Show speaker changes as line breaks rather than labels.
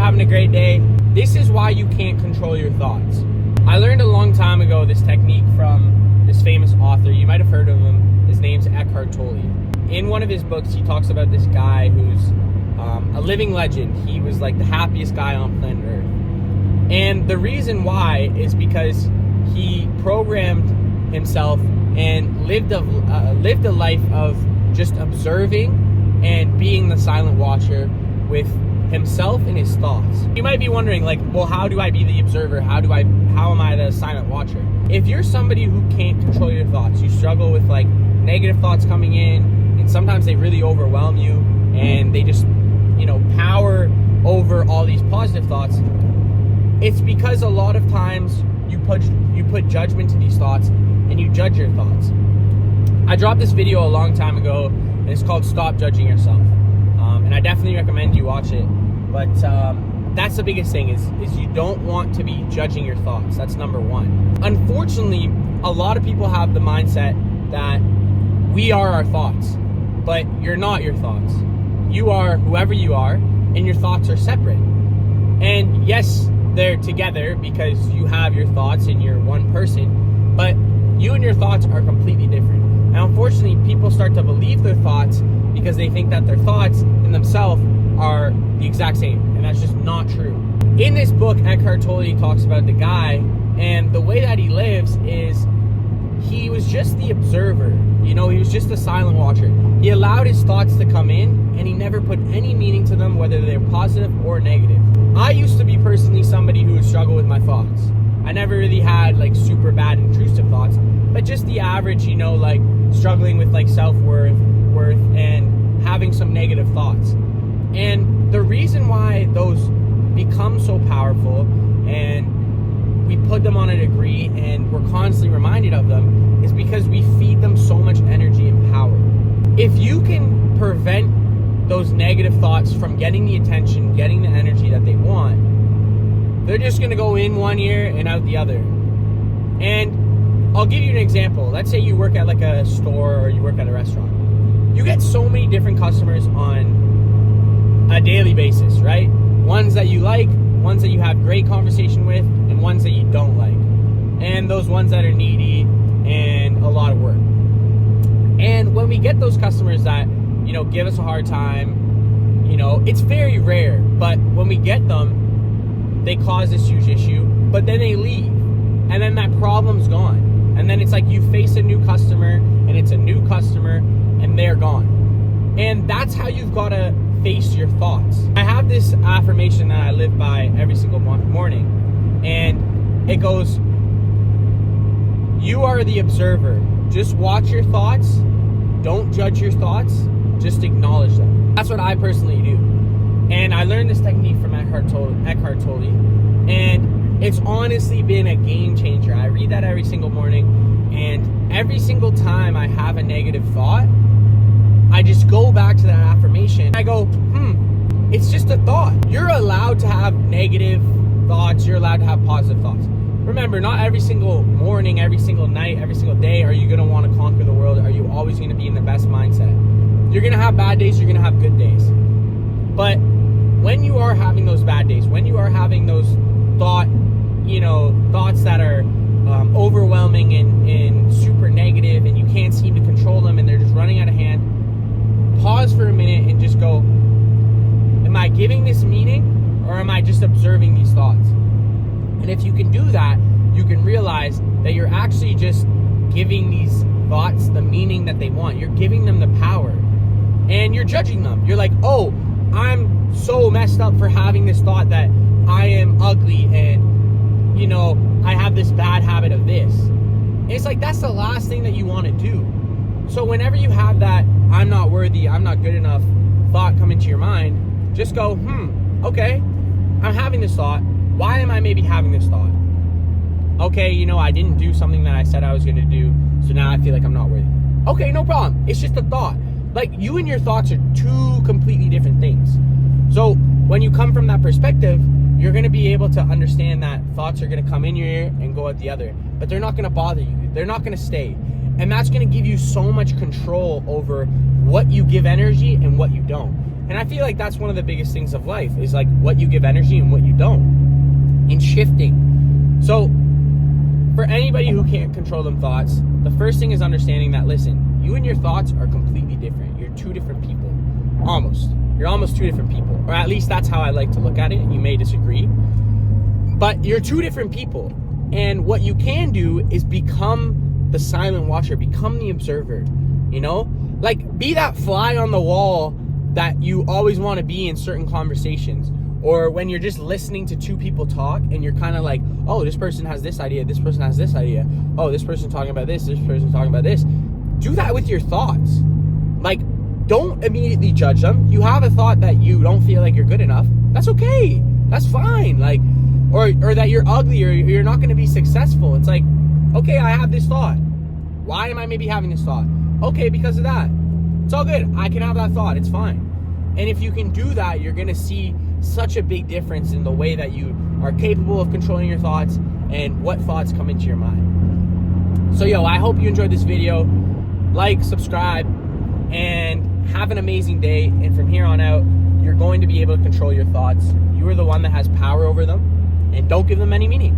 having a great day. This is why you can't control your thoughts. I learned a long time ago this technique from this famous author. You might have heard of him. His name's Eckhart Tolle. In one of his books, he talks about this guy who's a living legend. He was like the happiest guy on planet Earth. And the reason why is because he programmed himself and lived a life of just observing and being the silent watcher with himself and his thoughts. You might be wondering, like, well, how do I be the observer? How am I the silent watcher? If you're somebody who can't control your thoughts, you struggle with like negative thoughts coming in, and sometimes they really overwhelm you and they just, power over all these positive thoughts. It's because a lot of times you put judgment to these thoughts and you judge your thoughts. I dropped this video a long time ago, and it's called Stop Judging Yourself. And I definitely recommend you watch it. But that's the biggest thing is you don't want to be judging your thoughts. That's number one. Unfortunately, a lot of people have the mindset that we are our thoughts, but you're not your thoughts. You are whoever you are, and your thoughts are separate. And yes, they're together because you have your thoughts and you're one person, but you and your thoughts are completely different. And unfortunately, people start to believe their thoughts because they think that their thoughts in themselves are the exact same, and that's just not true. In this book, Eckhart Tolle talks about the guy, and the way that he lives is he was just the observer. He was just the silent watcher. He allowed his thoughts to come in, and he never put any meaning to them, whether they're positive or negative. I used to be personally somebody who would struggle with my thoughts. I never really had like super bad intrusive thoughts, but just the average, like struggling with like self-worth, and having some negative thoughts. And the reason why those become so powerful and we put them on a degree and we're constantly reminded of them is because we feed them so much energy and power. If you can prevent those negative thoughts from getting the attention, getting the energy that they want, they're just going to go in one ear and out the other. And I'll give you an example. Let's say you work at like a store or you work at a restaurant. You get so many different customers on a daily basis, right? Ones that you like, ones that you have great conversation with, and ones that you don't like. And those ones that are needy and a lot of work. And when we get those customers that, give us a hard time, it's very rare, but when we get them, they cause this huge issue, but then they leave. And then that problem's gone. And then it's like you face a new customer, and it's a new customer, and they're gone. And that's how you've got to face your thoughts. I have this affirmation that I live by every single morning, and it goes, you are the observer. Just watch your thoughts. Don't judge your thoughts. Just acknowledge them. That's what I personally do. And I learned this technique from Eckhart Tolle, and it's honestly been a game changer. I read that every single morning, and every single time I have a negative thought, I just go back to that affirmation. I go, it's just a thought. You're allowed to have negative thoughts. You're allowed to have positive thoughts. Remember, not every single morning, every single night, every single day are you going to want to conquer the world. Are you always going to be in the best mindset? You're going to have bad days. You're going to have good days. But when you are having those bad days, when you are having those thoughts that are overwhelming and super negative, and you can't seem to control them, and they're just running out of hand, pause for a minute and just go, am I giving this meaning, or am I just observing these thoughts? And if you can do that, you can realize that you're actually just giving these thoughts the meaning that they want. You're giving them the power, and you're judging them. You're like, oh, I'm so messed up for having this thought that I am ugly, and I have this bad habit of this. And it's like, that's the last thing that you want to do. So whenever you have that I'm not worthy, I'm not good enough thought come into your mind, just go, okay, I'm having this thought. Why am I maybe having this thought? Okay, I didn't do something that I said I was going to do, so now I feel like I'm not worthy. Okay, no problem. It's just a thought. Like, you and your thoughts are two completely different things. So when you come from that perspective, you're going to be able to understand that thoughts are going to come in your ear and go out the other, but they're not going to bother you. They're not going to stay. And that's going to give you so much control over what you give energy and what you don't. And I feel like that's one of the biggest things of life, is like what you give energy and what you don't, and shifting. So for anybody who can't control them thoughts, the first thing is understanding that, listen, you and your thoughts are completely different. You're two different people. You're almost two different people. Or at least that's how I like to look at it. You may disagree. But you're two different people. And what you can do is become the silent watcher, become the observer, you know? Like, be that fly on the wall that you always want to be in certain conversations. Or when you're just listening to two people talk and you're kind of like, oh, this person has this idea, this person has this idea. Oh, this person's talking about this person's talking about this. Do that with your thoughts. Like, don't immediately judge them. You have a thought that you don't feel like you're good enough. That's okay. That's fine. Like, or that you're ugly or you're not going to be successful. It's like, okay, I have this thought. Why am I maybe having this thought? Okay, because of that. It's all good. I can have that thought. It's fine. And if you can do that, you're going to see such a big difference in the way that you are capable of controlling your thoughts and what thoughts come into your mind. So, I hope you enjoyed this video. Like, subscribe, and have an amazing day. And from here on out, you're going to be able to control your thoughts. You are the one that has power over them, and don't give them any meaning.